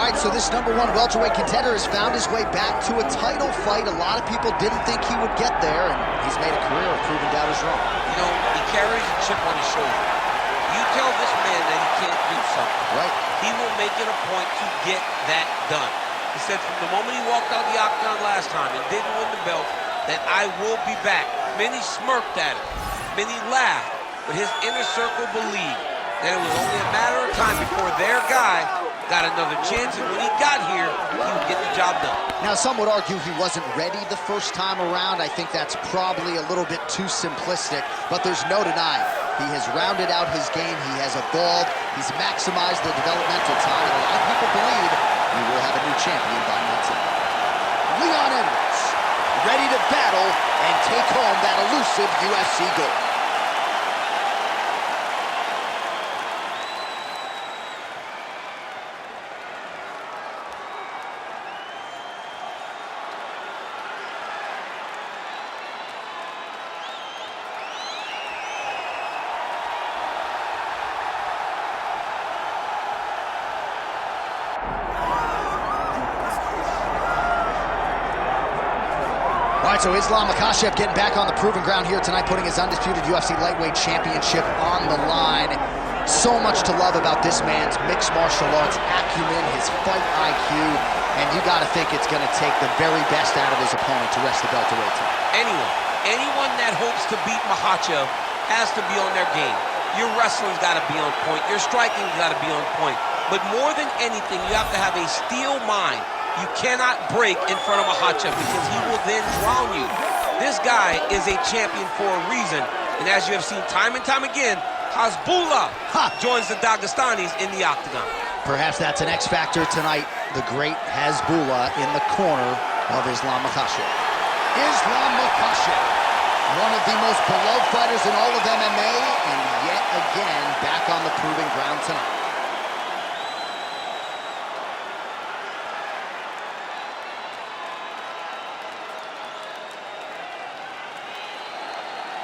right, so this #1 welterweight contender has found his way back to a title fight. A lot of people didn't think he would get there, and he's made a career of proving doubters wrong. You know, he carries a chip on his shoulder. You tell this man that he can't do something, right? He will make it a point to get that done. He said from the moment he walked out the octagon last time and didn't win the belt, that I will be back. Many smirked at him, many laughed, but his inner circle believed that it was only a matter of time before their guy got another chance, and when he got here, he would get the job done. Now, some would argue he wasn't ready the first time around. I think that's probably a little bit too simplistic, but there's no denying he has rounded out his game, he has evolved, he's maximized the developmental time, and a lot of people believe we will have a new champion by next time. Leon Edwards, ready to battle and take home that elusive UFC gold. All right, so Islam Makhachev getting back on the proving ground here tonight, putting his undisputed UFC lightweight championship on the line. So much to love about this man's mixed martial arts acumen, his fight IQ, and you got to think it's going to take the very best out of his opponent to wrest the belt away from him. Anyone that hopes to beat Makhachev has to be on their game. Your wrestling's got to be on point. Your striking's got to be on point. But more than anything, you have to have a steel mind. You cannot break in front of Makhachev because he will then drown you. This guy is a champion for a reason. And as you have seen time and time again, Hasbullah joins the Dagestanis in the octagon. Perhaps that's an X factor tonight. The great Hasbullah in the corner of Islam Makhachev. Islam Makhachev, one of the most beloved fighters in all of MMA, and yet again back on the proving ground tonight.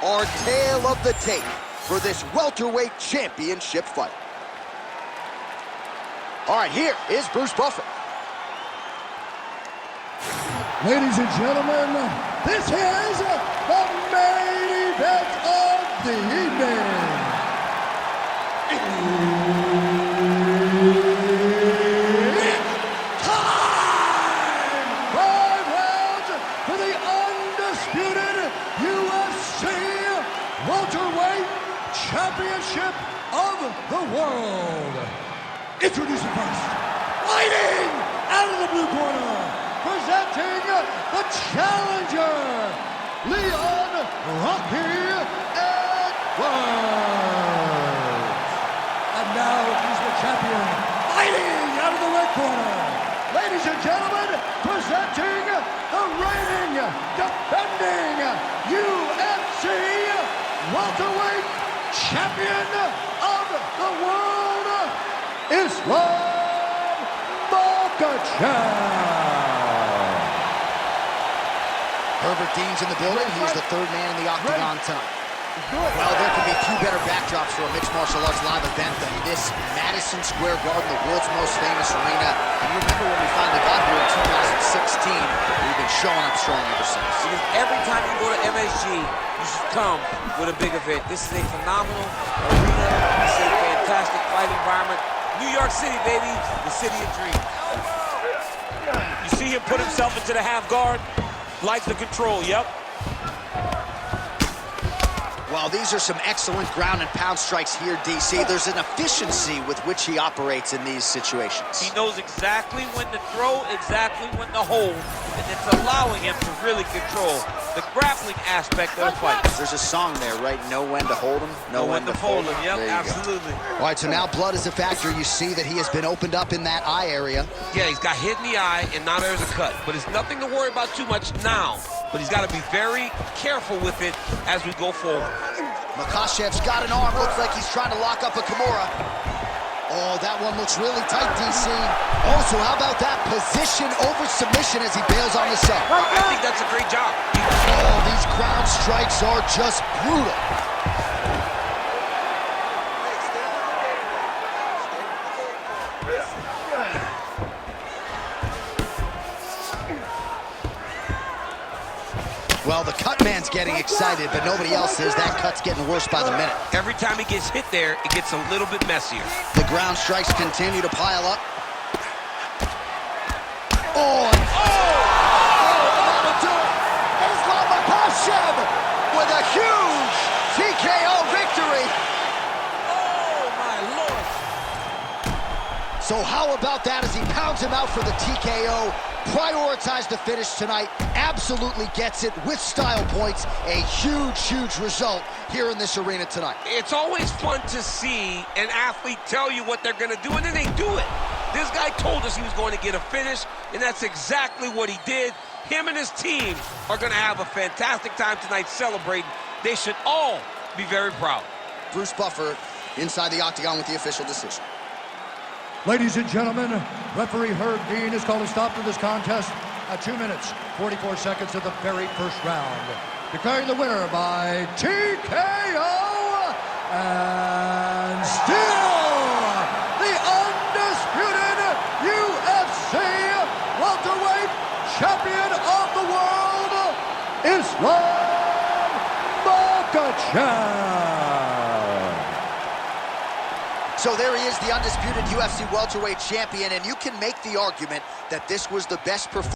Our tale of the tape for this welterweight championship fight. All right, here is Bruce Buffer. Ladies and gentlemen, this is the main event of the evening. It's time! 5 rounds for the undisputed UFC welterweight championship of the world. Introducing first, fighting out of the blue corner, presenting the challenger, Leon Rocky Edwards. And now he's the champion, fighting out of the red corner. Ladies and gentlemen, presenting the reigning, defending UFC welterweight champion of the world, Islam Makhachev. Herbert Dean's in the building. He's the third man in the octagon tonight. Well, there can be few better backdrops for a mixed martial arts live event than this Madison Square Garden, the world's most famous arena. And you remember when we finally got here in 2016, we've been showing up strong ever since. Because every time you go to MSG, you should come with a big event. This is a phenomenal arena. This is a fantastic fight environment. New York City, baby, the city of dreams. You see him put himself into the half guard, like the control, yep. Well, these are some excellent ground and pound strikes here, DC. There's an efficiency with which he operates in these situations. He knows exactly when to throw, exactly when to hold, and it's allowing him to really control the grappling aspect of the fight. There's a song there, right? Know when to hold him, know when to fold him. Yep, absolutely. All right, so now blood is a factor. You see that he has been opened up in that eye area. Yeah, he's got hit in the eye, and now there's a cut. But it's nothing to worry about too much now. But he's got to be very careful with it as we go forward. Makhachev's got an arm. Looks like he's trying to lock up a Kimura. Oh, that one looks really tight, DC. Also, how about that position over submission as he bails on the sub? I think that's a great job. Oh, these ground strikes are just brutal. Well, the cut man's getting excited, but nobody else is. That cut's getting worse by the minute. Every time he gets hit there, it gets a little bit messier. The ground strikes continue to pile up. Oh! That'll do it! Islam Makhachev with a huge TKO victory! Oh, my Lord! So how about that as he pounds him out for the TKO? Prioritized the finish tonight, absolutely gets it with style points. A huge, huge result here in this arena tonight. It's always fun to see an athlete tell you what they're going to do, and then they do it. This guy told us he was going to get a finish, and that's exactly what he did. Him and his team are going to have a fantastic time tonight celebrating. They should all be very proud. Bruce Buffer inside the octagon with the official decision. Ladies and gentlemen, referee Herb Dean has called a stop to this contest at 2 minutes, 44 seconds of the very first round. Declaring the winner by TKO, and still the undisputed UFC welterweight champion of the world, Islam Makhachev. So there he is, the undisputed UFC welterweight champion, and you can make the argument that this was the best performance